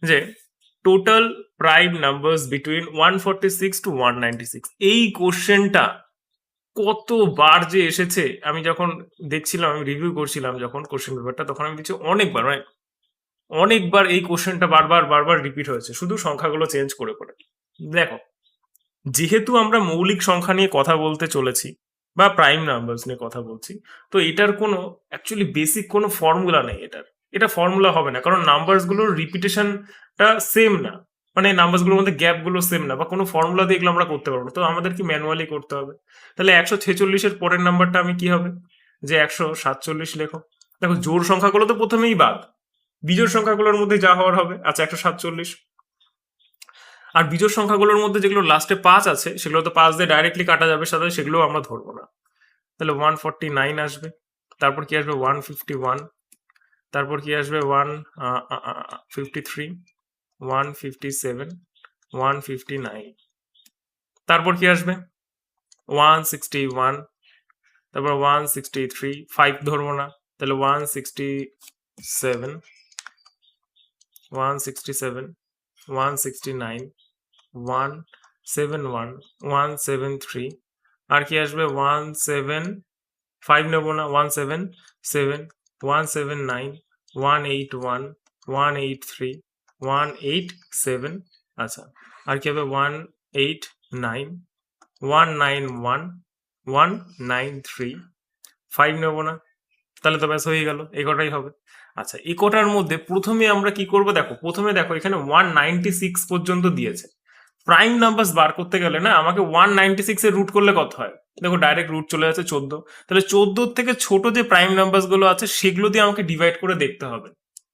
যে total prime numbers between 146 to 196, এই কোশ্চেনটা কতবার যে এসেছে। আমি যখন দেখছিলাম, আমি রিভিউ করছিলাম যখন কোশ্চেন পেপারটা, তখন আমি দেখছি অনেকবার, মানে অনেকবার এই কোশ্চেনটা বারবার বারবার রিপিট হয়েছে, শুধু সংখ্যাগুলো চেঞ্জ করে করে। দেখো, যেহেতু আমরা মৌলিক সংখ্যা নিয়ে কথা বলতে চলেছি বা প্রাইম নাম্বারস নিয়ে কথা বলছি, তো এটার কোনো অ্যাকচুয়ালি বেসিক কোনো ফর্মুলা নেই এটার। এটা ফর্মুলা হবে না, কারণ নাম্বারসগুলোর রিপিটেশনটা সেম না, মানে নাম্বারসগুলোর মধ্যে গ্যাপগুলো সেম না, বা কোনো ফর্মুলা দিয়ে এগুলো আমরা করতে পারবো না, তো আমাদের কি ম্যানুয়ালি করতে হবে। তাহলে 146-এর পরের নাম্বারটা আমি কি হবে, যে 147 লেখো। দেখো, জোড় সংখ্যাগুলো তো প্রথমেই বাদ, বিজোড় সংখ্যাগুলোর মধ্যে যা হওয়ার হবে। আচ্ছা, 147। আর বিজোড় সংখ্যাগুলোর মধ্যে যেগুলো লাস্টে 5 আছে, সেগুলো তো 5 দিয়ে ডাইরেক্টলি কাটা যাবে, সাথে সেগুলো আমরা ধরবো না। তাহলে 149 আসবে। তারপর কি আসবে 151। তারপর কি আসবে 153, 157, 159। তারপর কি আসবে 161। তারপর 163, 5 ধরবো না, তাহলে 167, 167, 169, 171, 173। আর কি আসবে 175 নেবো না, 177, 179, 181, 183, 187। আচ্ছা, আর কি হবে 189, 191, 193। 5 নেবো না, তাহলে তো ব্যাস হয়ে গেল, এই কটাই হবে। আচ্ছা, এই কটার মধ্যে প্রথমে আমরা কি করব, দেখো প্রথমে দেখো এখানে 196 পর্যন্ত দিয়েছে। প্রাইম নাম্বারস বার করতে গেলে না আমাকে 196 এর রুট করলে কত হয়, দেখো ডাইরেক্ট রুট চলে যাচ্ছে 14। তাহলে 14 থেকে ছোট যে প্রাইম নাম্বারস গুলো আছে সেগুলো দিয়ে আমাকে ডিভাইড করে দেখতে হবে।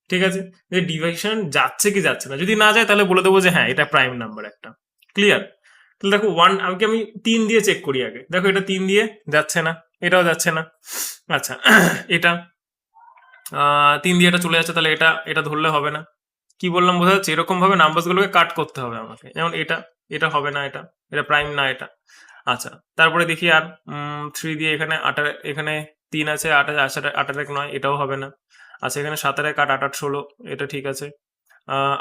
ঠিক আছে, যে ডিভাইশন যাচ্ছে কি যাচ্ছে না, যদি না যায় তাহলে বলে দেবো যে হ্যাঁ এটা প্রাইম নাম্বার একটা। ক্লিয়ার? তাহলে দেখো আমি 3 দিয়ে চেক করি আগে। দেখো, এটা 3 দিয়ে যাচ্ছে না, এটাও যাচ্ছে না। আচ্ছা, এটা 3 দিয়ে এটা চলে যাচ্ছে, তাহলে এটা এটা ধরলে হবে না। কি বললাম বোঝা যাচ্ছে? এরকম ভাবে নাম্বারস গুলোকে কাট করতে হবে আমাকে। যেমন এটা, এটা হবে না, এটা এটা প্রাইম না এটা। আচ্ছা, তারপরে দেখি আর 3 দিয়ে এখানে এখানে 3 আছে, 8 আছে, 8 আর 1 9, এটাও হবে না। আচ্ছা, এখানে 7 আর 1 8, 8 8 16, এটা ঠিক আছে।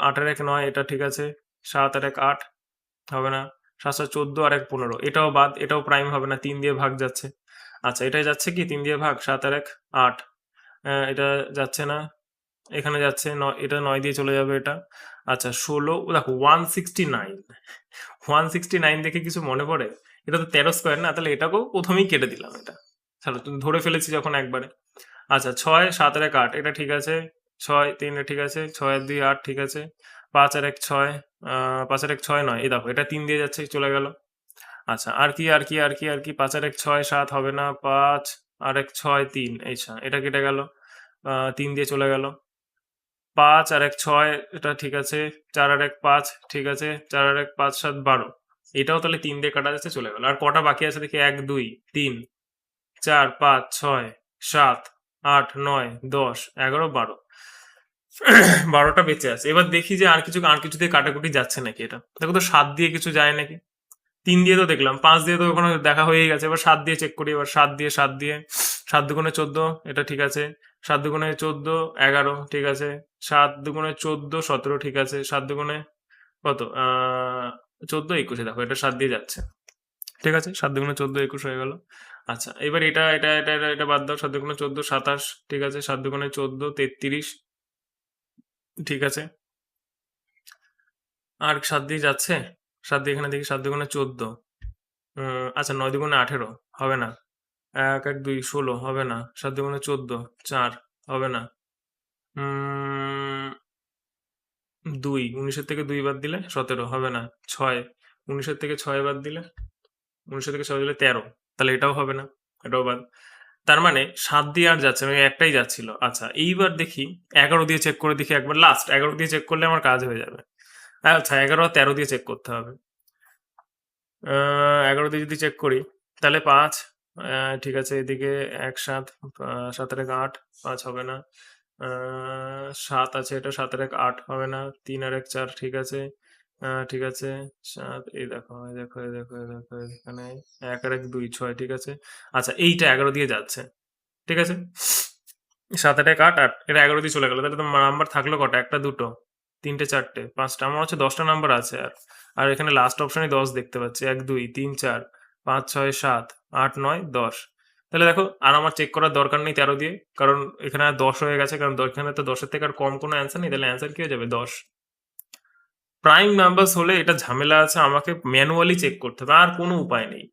8 আর 1 9, এটা ঠিক আছে। 7 আর 1 8, হবে না। 7 7 14 আর 1 15, এটাও বাদ, এটাও প্রাইম হবে না, 3 দিয়ে ভাগ যাচ্ছে। আচ্ছা, এটাই যাচ্ছে কি 3 দিয়ে ভাগ, 7 আর 1 8। এটা যাচ্ছে না, এখানে যাচ্ছে, এটা 9 দিয়ে চলে যাবে এটা। আচ্ছা, 16, দেখো 169, 169 দেখে কিছু মনে পড়ে? এটা তো 13 স্কোয়ার না, তাহলে এটাকেও প্রথমেই কেটে দিলাম এটা। তাহলে তুমি ধরে ফেলেছি যখন একবারে। আচ্ছা, 6 7 আর 1 8, এটা ঠিক আছে। 6 3, ঠিক আছে। 6 আর 2 8, ঠিক আছে। 5 আর 1 6, 5 আর 1 6 9, এই দেখো এটা 3 দিয়ে যাচ্ছে, চলে গেল। আচ্ছা, আর কি আর কি আর কি আর কি 5 আর 1 6 7, হবে না। 5 আর 1 6 3, এই এটা কেটে গেল। 3 দিয়ে চলে গেল। 5 আর 1 6, এটা ঠিক আছে। 4 আর 1 5, ঠিক আছে। 4 আর 1 5 7 12, এটাও তাহলে 3 দিয়ে কাটা যাচ্ছে, চলে গেল। আর কটা বাকি আছে দেখি, 1 2 3 4 5 6 7 8 9 10 11 12, 12টা বেঁচে আছে। এবার দেখি যে আর কিছু দিয়ে কাটাকুটি যাচ্ছে নাকি। এটা দেখো তো, 7 দিয়ে কিছু যায় নাকি। 3 দিয়ে তো দেখলাম, 5 দিয়ে তো ওখানে দেখা হয়ে গেছে। এবার 7 দিয়ে চেক করি, এবার 7 দিয়ে 7 দুগুণে 14, এটা ঠিক আছে। 7 দুগুণে 14 11, ঠিক আছে। 7 দুগুণে 14 17, ঠিক আছে। 7 দুগুণে কত, 14 21, দেখো এটা 7 দিয়ে যাচ্ছে, ঠিক আছে। 7 দুগুণে 14 21 হয়ে গেল। আচ্ছা, এবার এটা বাদ দাও। 7 দুগুণে 14 27, ঠিক আছে। 7 দুগুণে 14 33, ঠিক আছে। আর 7 দিয়ে যাচ্ছে, 7 দিয়ে এখানে দেখি, 7 দুগুণে 14, আচ্ছা 9 দুগুণে 18, হবে না। 1 1 2 16, হবে না। 7 দুগুণে 14 4, হবে না। 2 19-এর থেকে 2 বাদ দিলে 17, হবে না। 6 19-এর থেকে 6 বাদ দিলে, 19-এর থেকে 6 দিলে 13, তাহলে এটাও হবে না, এটাও বাদ। তার মানে 7 দিয়ে আর যাচ্ছে না, ওই একটাই যাচ্ছিল। আচ্ছা, এইবার দেখি 11 দিয়ে চেক করে দেখি একবার, লাস্ট 11 দিয়ে চেক করলে আমার কাজ হয়ে যাবে। আচ্ছা, 11 আর 13 দিয়ে চেক করতে হবে। 11 দিয়ে যদি চেক করি, তাহলে 5, ঠিক আছে। এদিকে 1 7, 7 আর 1 8, 5 হবে না। 7 আছে, এটা 7 আর 1 8, হবে না। 3 আর 1 4, ঠিক আছে। ঠিক আছে। 7, এই দেখো এই দেখো এই দেখো এই দেখো, এখানে 1 আর 1 2 6, ঠিক আছে। আচ্ছা, এইটা 11 দিয়ে যাচ্ছে, ঠিক আছে। 7 আর 1 8 8, এটা 11 দিয়ে চলে গেল। তাহলে তো নাম্বার থাকলো কটা, একটা দুটো 3টে 4টে 5টা আমার হচ্ছে 10টা নাম্বার আছে আর এখানে লাস্ট অপশনে 10 দেখতে পাচ্ছি 1 2 3 4 5 6 7 8 9 10 তাহলে দেখো আর আমার চেক করার দরকার নেই 13 দিয়ে কারণ এখানে আর 10 হয়ে গেছে কারণ এখানে তো 10 এর থেকে আর কম কোনো অ্যান্সার নেই তাহলে অ্যান্সার কি হয়ে যাবে 10 প্রাইম নাম্বারস হলে এটা ঝামেলা আছে আমাকে ম্যানুয়ালি চেক করতে হবে আর কোনো উপায় নেই